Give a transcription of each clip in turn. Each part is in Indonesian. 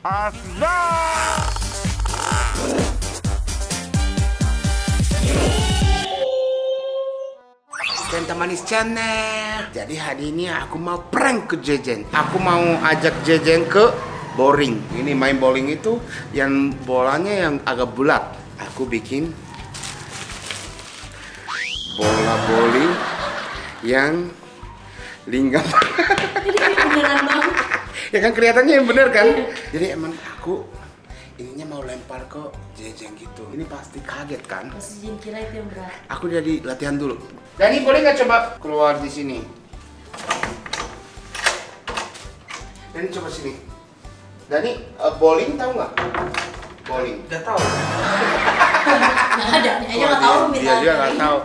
Kenta Manis Channel. Jadi hari ini aku mau prank ke Jejen. Aku mau ajak Jejen ke bowling. Ini main bowling itu yang bolanya yang agak bulat. Aku bikin bola bowling yang lingkar. Ya kan kelihatannya yang bener kan? Jadi emang aku ininya mau lempar ke Jejen gitu. Ini pasti kaget kan? Pasti Jejen kira itu yang berat. Aku jadi latihan dulu. Dani boleh nggak coba keluar di sini? Dani coba sini. Dani bowling tahu nggak? Bowling. Nggak tahu. Nggak ada, dia aja nggak tahu. Dia juga nggak tahu.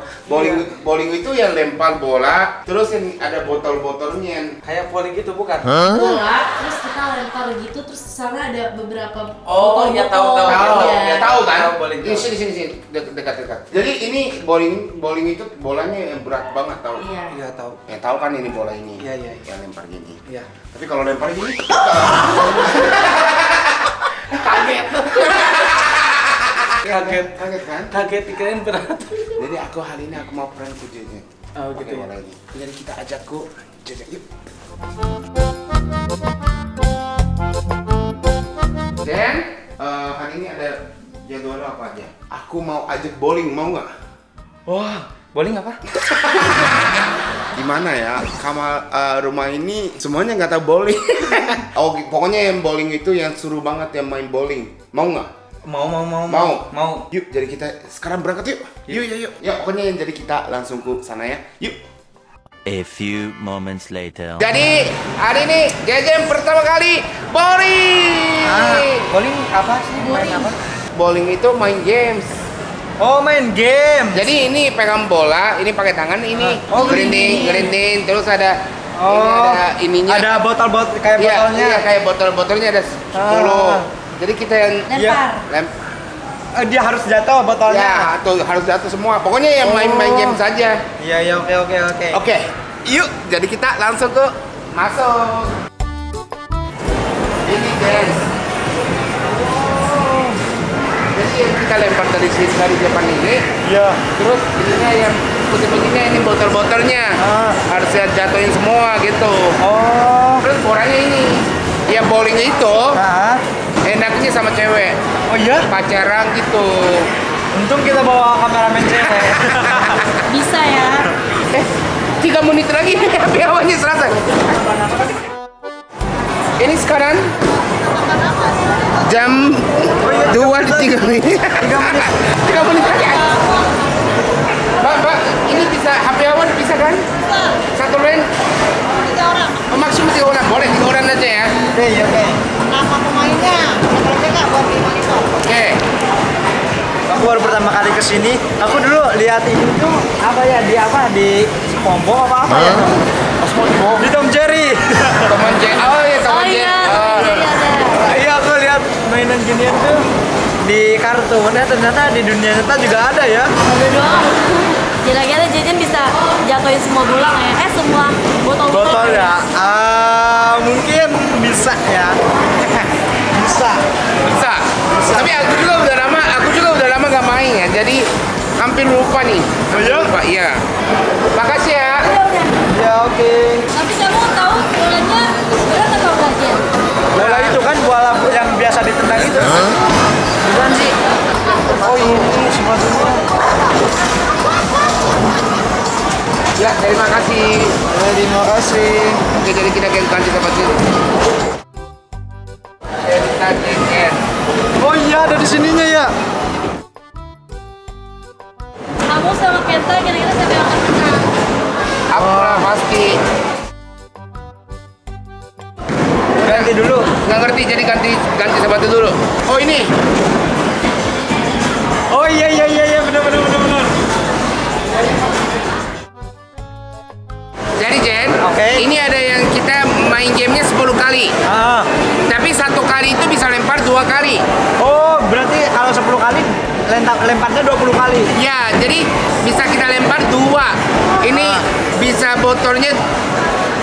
Bowling itu yang lempar bola, terus yang ada botol-botolnya. Kayak bowling gitu bukan? Bola, terus kita lempar gitu, terus di sana ada beberapa Oh, ya tahu. Ya tahu kan? Tahu bowling. Ini sini dekat. Jadi ini bowling itu bolanya yang berat banget tahu. Iya. Iya tahu. Ya tahu kan ini bola ini. Iya. Yang lempar gini. Iya. Tapi kalau lempar gini kaget kan? Kaget dikirain berat. Jadi hari ini aku mau prank ke Jejen. Oh gitu ya. Ini. Jadi kita ajak ke Jejen yuk. Jen, hari ini ada jadwal apa aja? Aku mau ajak bowling, mau nggak? Wah, bowling apa? Gimana ya? Kamar rumah ini semuanya nggak tahu bowling. Oh, pokoknya yang bowling itu yang seru banget yang main bowling. Mau nggak? Mau. Yuk, jadi kita sekarang berangkat yuk. Yuk. Ya, pokoknya jadi kita langsung ke sana ya. Yuk. A few moments later. Jadi hari ini Jejen pertama kali bowling. Bowling apa sih? Main apa? Bowling itu main games. Oh, main game. Jadi ini pegang bola, ini pakai tangan, ini gerinding, terus ada ini ininya. Ada botol-botol kayak botolnya. Iya, kayak botol-botolnya ada 10. Jadi kita yang lempar. Dia harus jatuh botolnya. Ya, atau harus jatuh semua. Pokoknya yang main game saja. Iya, oke. Oke, yuk. Jadi kita langsung ke masuk. Ini guys. Jadi yang kita lempar dari sini dari depan ini. Iya. Terus ininya yang putih-putihnya ini botol-botolnya. Harus jatuhin semua gitu. Oh. Terus bolanya ini. Ya bowling itu enaknya sama cewek. Oh iya? Pacaran gitu. Untung kita bawa kameramen cewek. Bisa ya. 3 menit lagi biawanya selesai. Ini sekarang jam 2:03 menit. 3 menit lagi. Mbak, ini bisa HP awan bisa kan? Satu line? 3 orang. Maksimum 3 orang. Boleh 3 orang aja ya. Oke. Nama pemainnya, kalau nggak buat di monitor. Oke. Aku baru pertama kali kesini. Aku dulu lihat ini tuh di SpongeBob apa ya? SpongeBob. Di Tom Jerry. Teman J. Oh iya teman J. Iya, aku lihat mainan ginian tuh di kartun. Ternyata di dunia nyata juga ada ya. Ada doang. Kira-kira Jejen bisa jatuhin semua bola nggak ya? Semua botol ya? Mungkin bisa ya. Bisa. Tapi aku juga udah lama gak main ya. Jadi hampir lupa nih. Oh iya? Lupa, iya. Makasih ya. Ya oke. Tapi kamu tahu bolanya berat atau enggak, Jen? Bola itu kan bola yang biasa ditendang itu. Bukan sih. Oh ini sepatunya. Ya, terima kasih. Terima kasih. Oke, jadi kita ganti tempat ini. Oh iya, ada di sininya ya. Kamu sama Kenta kira-kira siapa yang akan menang? Aku lah pasti. Ganti dulu. Nggak ngerti, jadi ganti sepatu dulu. Oh ini. Oh iya, benar. Jadi Jen, Oke. ini ada yang kita main gamenya 10 kali. Tapi 1 kali itu bisa lempar 2 kali. Oh, berarti kalau 10 kali lemparnya 20 kali. Ya, jadi bisa kita lempar 2. Ini bisa botolnya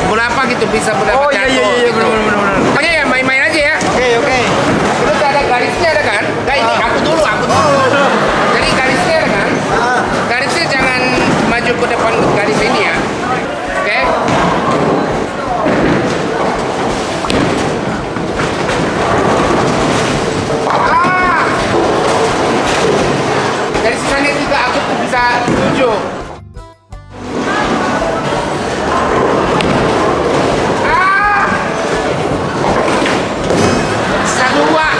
berapa gitu, bisa berapa Oh iya, jatuh gitu. benar. Pokoknya ya main-main aja ya. Oke. maju. Satu dua.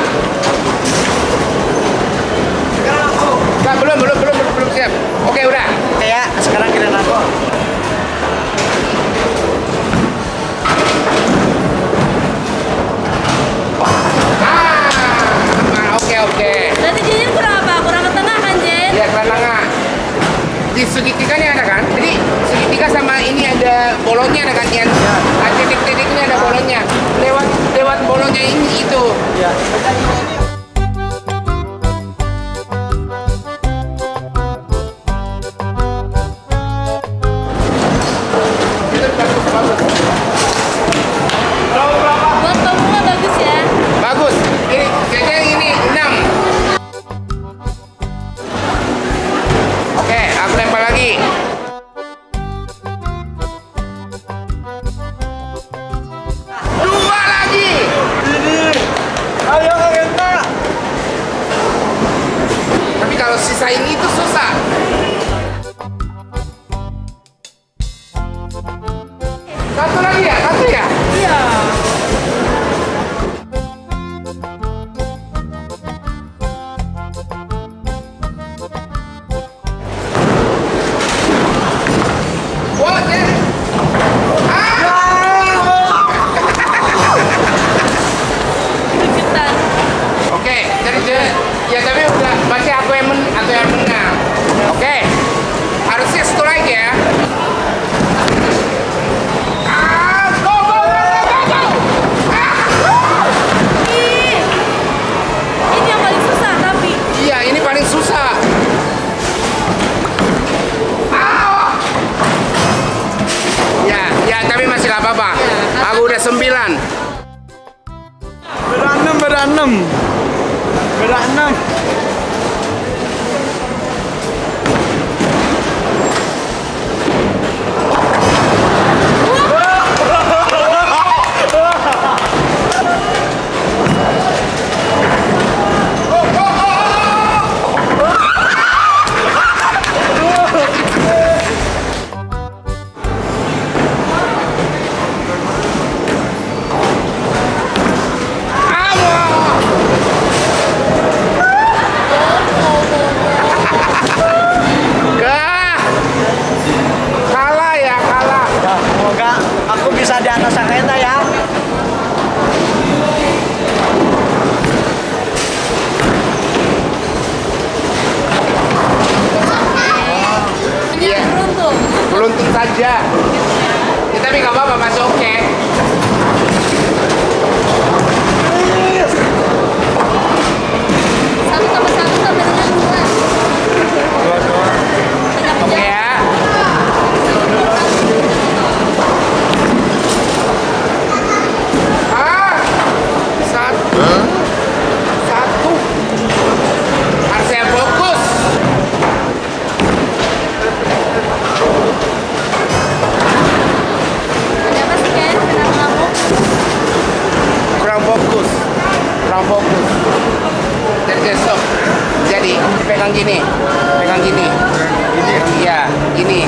Sekarang aku. Enggak, belum siap. Oke, udah. Ya, sekarang kira aku. Oke. Berarti Jejen kurang apa? Kurang ke tengah kan, Jen? Ya, ke tengah. Di segitiganya ada kan? Jadi segitiga sama ini ada bolongnya ada kan? Yang titik-titiknya ada bolongnya. Lewat bolongnya ini itu. Ya. Buat pemula bagus ya. Bagus. Ini kayaknya ini 6. Oke, aku lempar lagi. Dua lagi. Ayo Kenta. Tapi kalau sisa ini itu susah. Satu lagi ya? Satu ya? Iya. Wah, Jen. Deketan. Oke, jadi ya tapi udah masih aku yang menang. Oke, harusnya satu lagi ya. Go. Ih. Ini yang paling susah tapi. Iya, ini paling susah. Ya, tapi masih gak apa-apa. Aku udah 9. Beda 6. Kalah ya. Ya, semoga aku bisa di atas Sang Kenta ya. Iya, Beruntung. beruntung saja. Ya, tapi gak apa-apa, masih oke. Satu tambah satu sama dengan 2. Oke ya. Satu. Harusnya fokus. Ada apa sih, Ken? Kenapa kamu? Kurang fokus. Jadi besok. Jadi pegang gini. Iya, gini.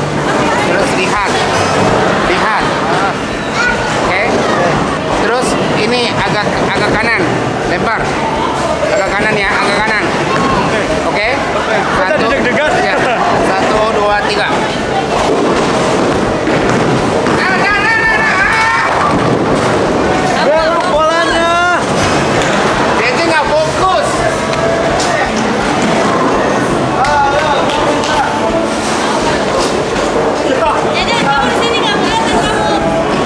Terus lihat. Oke. Terus ini agak kanan, lempar. Agak kanan ya, agak kanan. Oke. Satu. deg-degan. Ya. 1, 2, 3. Belok bolanya. Dia nggak fokus. Jejen, kamu di sini nggak kelihatan kamu.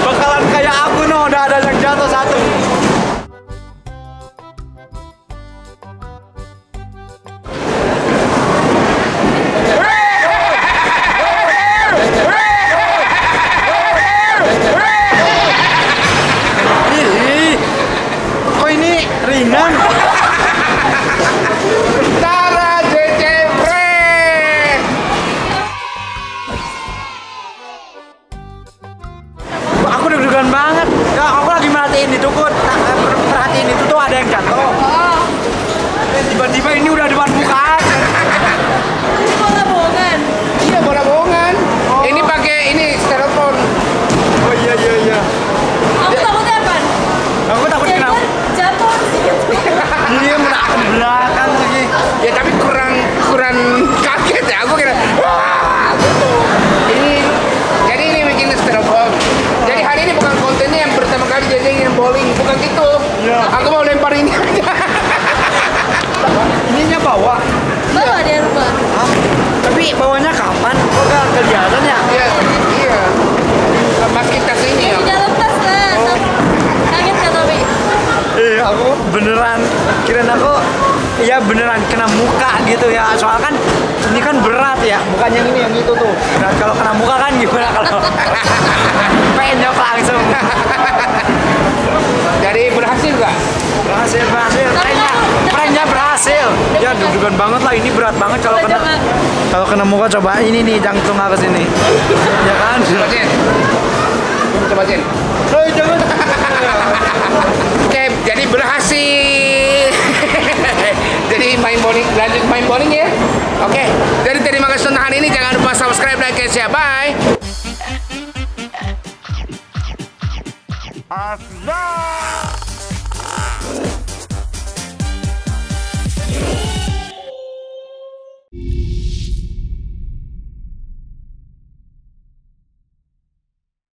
Bakalan kayak aku no, udah ada yang jatuh satu. bawanya kapan? Kok gak kelihatan ya? Iya, iya. Masukin tas ini ya. Di dalam tas lah. Kaget gak tapi? Aku beneran kirain aku ya beneran kena muka gitu ya. Soalnya kan ini kan berat ya, bukan yang ini yang itu tuh. Berat kalau kena muka kan gimana kalau penyok langsung. Jadi berhasil nggak? Berhasil. Pranknya berhasil. Ya deg-degan banget lah, ini berat banget kalau kena muka. Coba ini nih jantung aku sini. Ya kan? Coba Jen. Coba Jen. Jangan. Oke, jadi berhasil. Jadi lanjut main bowling ya. Oke, jadi terima kasih tontonan ini. Jangan lupa subscribe, like, and share. Bye.